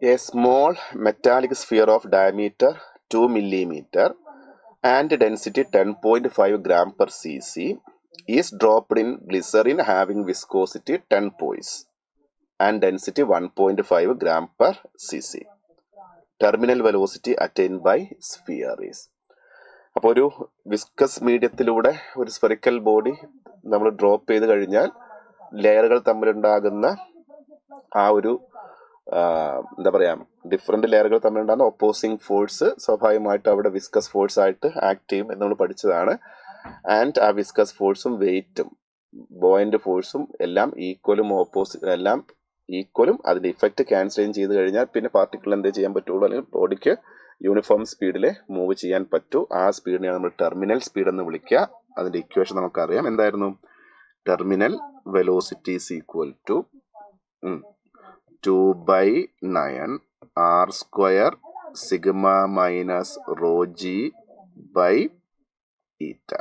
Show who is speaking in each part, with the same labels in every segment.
Speaker 1: A small metallic sphere of diameter 2 millimeter and density 10.5 gram per cc is dropped in glycerin having viscosity 10 poise and density 1.5 gram per cc. Terminal velocity attained by sphere is. അപ്പോൾ ഒരു viscous മീഡിയത്തിലൂടെ ഒരു spherical body നമ്മൾ drop ചെയ്ത് കഴിഞ്ഞാൽ ലെയറുകൾ തമ്മിലുണ്ടാകുന്ന ആ ഒരു എന്താ പറയുക, ഡിഫറെൻറ്റ് ലെയറുകൾ തമ്മിലുണ്ടാകുന്ന ഓപ്പോസിങ് ഫോഴ്സ് സ്വാഭാവികമായിട്ട് അവിടെ വിസ്കസ് ഫോഴ്സ് ആയിട്ട് ആക്ട് ചെയ്യും എന്ന് നമ്മൾ പഠിച്ചതാണ്. ആൻഡ് ആ വിസ്കസ് ഫോഴ്സും വെയിറ്റും ബോയിൻ്റ് ഫോഴ്സും എല്ലാം ഈക്വലും അതിൻ്റെ ഇഫക്റ്റ് ക്യാൻസൽ ചെയ്ത് കഴിഞ്ഞാൽ പിന്നെ പാർട്ടിക്കിൾ എന്തേ ചെയ്യാൻ പറ്റുള്ളൂ, അല്ലെങ്കിൽ ബോഡിക്ക് യൂണിഫോം സ്പീഡിൽ മൂവ് ചെയ്യാൻ പറ്റൂ. ആ സ്പീഡിനെയാണ് നമ്മൾ ടെർമിനൽ സ്പീഡ് എന്ന് വിളിക്കുക. അതിൻ്റെ ഇക്വേഷൻ നമുക്കറിയാം. എന്തായിരുന്നു? Terminal velocity is equal to 2/9 r² sigma minus rho g by eta.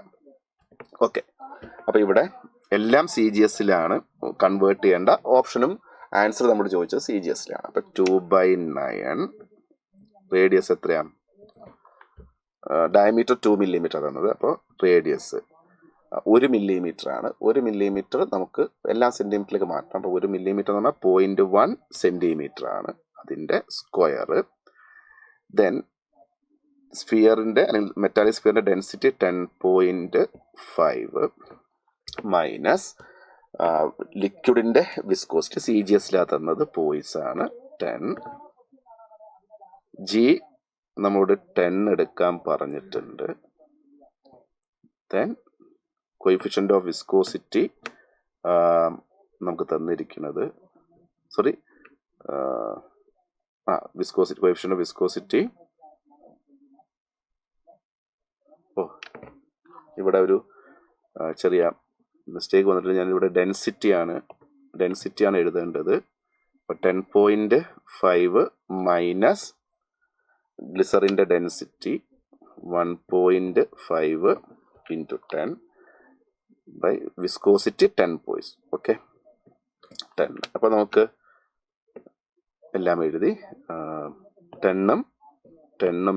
Speaker 1: Okay, അപ്പോൾ ഇവിടെ എല്ലാം സി ജി എസിലാണ് കൺവേർട്ട് ചെയ്യേണ്ട. ഓപ്ഷനും ആൻസർ നമ്മൾ ചോദിച്ചത് സി ജി എസിലാണ്. അപ്പം 2/9 റേഡിയസ് എത്രയാണ്? ഡയമീറ്റർ 2 millimeter എന്നത്. അപ്പോൾ റേഡിയസ് 1 millimeter ആണ്. 1 millimeter നമുക്ക് എല്ലാ സെൻറ്റിമീറ്ററിലേക്ക് മാറ്റാം. അപ്പോൾ 1 millimeter എന്ന് പറഞ്ഞാൽ 0.1 centimeter ആണ് അതിൻ്റെ സ്ക്വയർ. ദെൻ സ്ഫിയറിൻ്റെ അല്ലെങ്കിൽ മെറ്റാലിക് സ്ഫിയറിൻ്റെ ഡെൻസിറ്റി 10.5 മൈനസ് ലിക്വിഡിൻ്റെ വിസ്കോസിറ്റി സി ജി എസിലാ തന്നത് പോയിസ് ആണ് 10. ജി നമ്മളോട് 10 എടുക്കാൻ പറഞ്ഞിട്ടുണ്ട്. ദെൻ കോയിഫിഷ്യൻ്റ് ഓഫ് വിസ്കോസിറ്റി നമുക്ക് തന്നിരിക്കുന്നത് വിസ്കോസിറ്റി കോയിഫിഷ്യൻ്റ് ഓഫ് വിസ്കോസിറ്റി ഇവിടെ ഒരു ചെറിയ മിസ്റ്റേക്ക് വന്നിട്ട് ഞാനിവിടെ ഡെൻസിറ്റിയാണ് എഴുതേണ്ടത്. അപ്പോൾ 10.5 മൈനസ് ഗ്ലിസറിൻ്റെ density 1.5 into 10 by viscosity 10 poise. Okay, 10. അപ്പോൾ നമുക്ക് എല്ലാം എഴുതി 10ഉം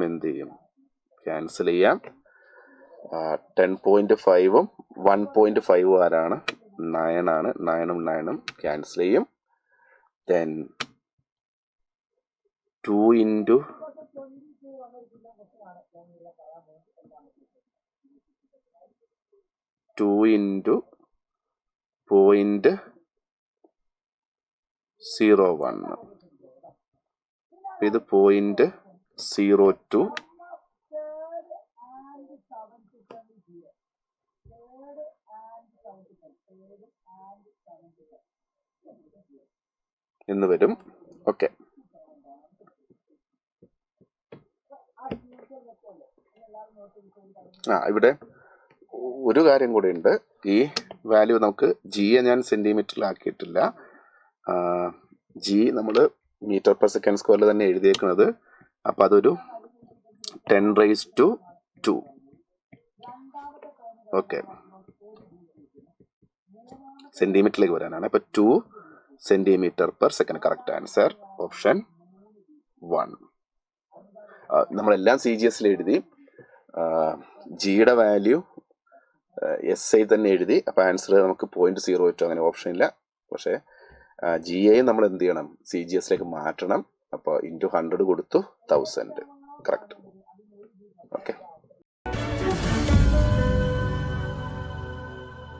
Speaker 1: എന്ത് ചെയ്യും? ക്യാൻസൽ ചെയ്യാം. 10.5ഉം 1.5 ആരാണ്? 9 ആണ്. 9ഉം 9ഉം ക്യാൻസൽ ചെയ്യും. Then 2 into 0.01. ഇത് 0.02. എന്ന് വരും. ഓക്കെ, ഇവിടെ ഒരു കാര്യം കൂടെ ഉണ്ട്. ഈ വാല്യൂ നമുക്ക് ജിയെ ഞാൻ സെൻറ്റിമീറ്ററിലാക്കിയിട്ടില്ല. ജി നമ്മൾ മീറ്റർ പെർ സെക്കൻഡ് സ്ക്വയറിൽ തന്നെ എഴുതിയേക്കുന്നത്. അപ്പോൾ അതൊരു 10⁻². ഓക്കെ, സെൻറ്റിമീറ്ററിലേക്ക് വരാനാണ്. അപ്പോൾ 2 cm/s. Correct answer option 1. നമ്മളെല്ലാം സി ജി എസിൽ എഴുതി. ജിയുടെ വാല്യൂ SI തന്നെ എഴുതി. അപ്പോൾ ആൻസർ നമുക്ക് 0.02 അങ്ങനെ ഓപ്ഷൻ ഇല്ല. പക്ഷേ ജി എയും നമ്മൾ എന്ത് ചെയ്യണം? സി ജി എസിലേക്ക് മാറ്റണം. അപ്പോൾ × 100 കൊടുത്തു 1000. കറക്റ്റ്. ഓക്കെ.